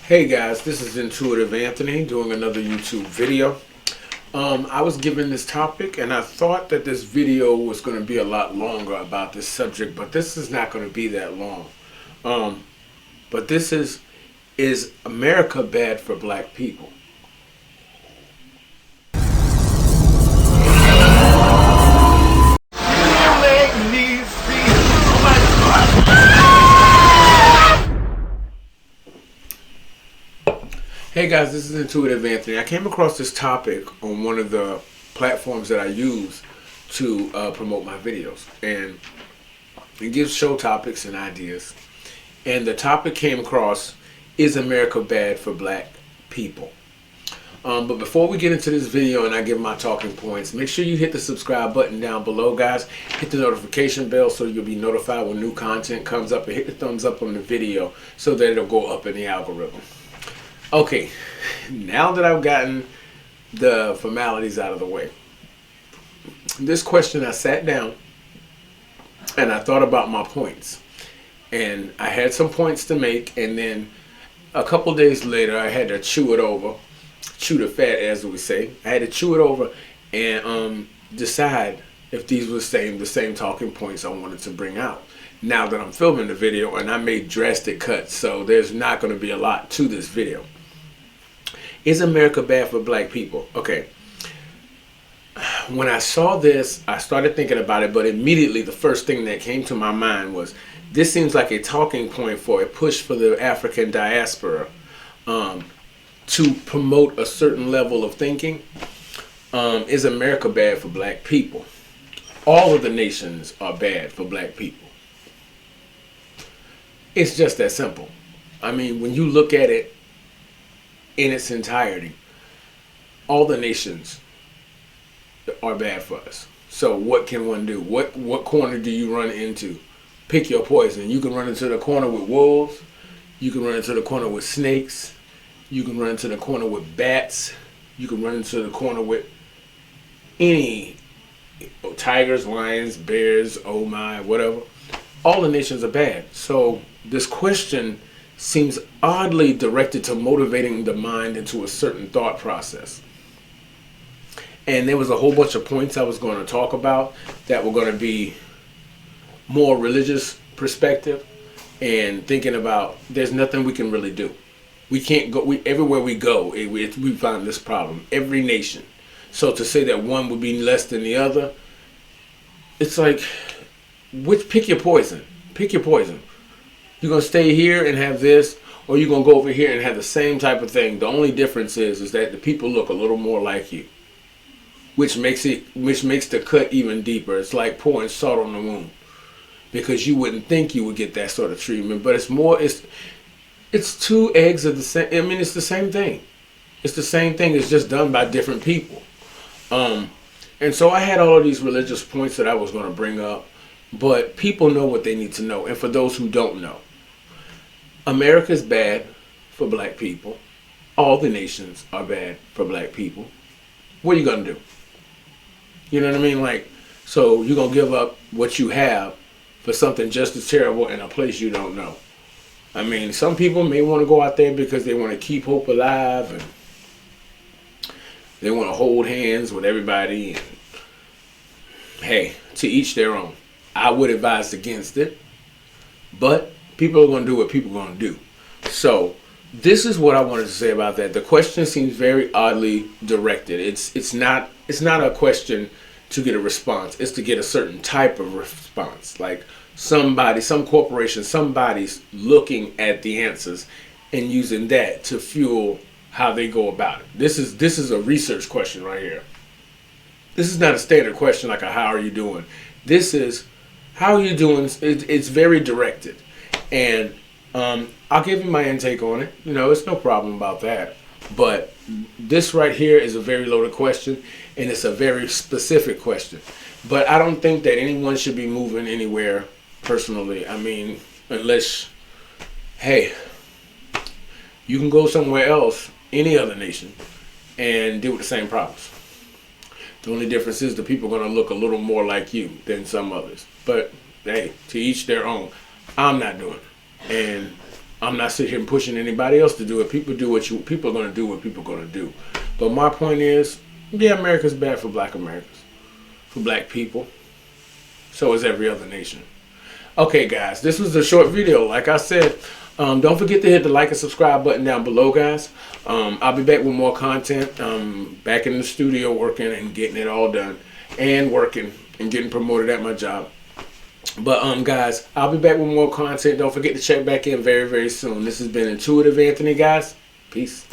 Hey guys, this is Intuitive Anthony doing another YouTube video. I was given this topic and I thought that this video was going to be a lot longer about this subject, but this is not going to be that long. But this is America bad for black people? Hey guys, this is Intuitive Anthony. I came across this topic on one of the platforms that I use to promote my videos, and it gives show topics and ideas. And the topic came across, is America bad for black people? But before we get into this video and I give my talking points, make sure you hit the subscribe button down below, guys. Hit the notification bell so you'll be notified when new content comes up, and hit the thumbs up on the video so that it'll go up in the algorithm. Okay, now that I've gotten the formalities out of the way, this question, I sat down and I thought about my points, and I had some points to make, and then a couple days later I had to chew it over, chew the fat as we say. I had to chew it over and decide if these were the same talking points I wanted to bring out. Now that I'm filming the video, and I made drastic cuts, so there's not going to be a lot to this video. Is America bad for black people? Okay. When I saw this, I started thinking about it, but immediately the first thing that came to my mind was, this seems like a talking point for a push for the African diaspora to promote a certain level of thinking. Is America bad for black people? All of the nations are bad for black people. It's just that simple. I mean, when you look at it in its entirety, all the nations are bad for us. So what can one do? What corner do you run into? Pick your poison. You can run into the corner with wolves. You can run into the corner with snakes. You can run into the corner with bats. You can run into the corner with any tigers, lions, bears, oh my, whatever. All the nations are bad. So this question seems oddly directed to motivating the mind into a certain thought process. And there was a whole bunch of points I was going to talk about that were going to be more religious perspective, and thinking about there's nothing we can really do. We can't go, everywhere we go, we find this problem. Every nation. So to say that one would be less than the other, it's like, pick your poison. Pick your poison. You're going to stay here and have this, or you're going to go over here and have the same type of thing. The only difference is that the people look a little more like you, which makes the cut even deeper. It's like pouring salt on the wound, because you wouldn't think you would get that sort of treatment, but it's two eggs of the same. I mean, it's the same thing. It's the same thing. It's just done by different people. And so I had all of these religious points that I was going to bring up, but people know what they need to know. And for those who don't know, America's bad for black people. All the nations are bad for black people. What are you going to do? You know what I mean? Like, so you're going to give up what you have for something just as terrible in a place you don't know. I mean, some people may want to go out there because they want to keep hope alive, and they want to hold hands with everybody. And hey, to each their own. I would advise against it, but people are going to do what people are going to do. So this is what I wanted to say about that. The question seems very oddly directed. It's not a question to get a response. It's to get a certain type of response. Like some corporation, somebody's looking at the answers and using that to fuel how they go about it. This is a research question right here. This is not a standard question like a how are you doing. This is how are you doing. It's very directed, and I'll give you my intake on it. You know, it's no problem about that. But this right here is a very loaded question, and it's a very specific question. But I don't think that anyone should be moving anywhere personally. I mean, unless, hey, you can go somewhere else, any other nation, and deal with the same problems. The only difference is the people are going to look a little more like you than some others. But hey, to each their own. I'm not doing it. And I'm not sitting here and pushing anybody else to do it. People do what people are going to do what people are going to do. But my point is, yeah, America's bad for black Americans, for black people. So is every other nation. Okay, guys, this was a short video. Like I said, don't forget to hit the like and subscribe button down below, guys. I'll be back with more content. Back in the studio working and getting it all done, and working and getting promoted at my job. But guys, I'll be back with more content. Don't forget to check back in very, very soon. This has been Intuitive Anthony, guys. Peace.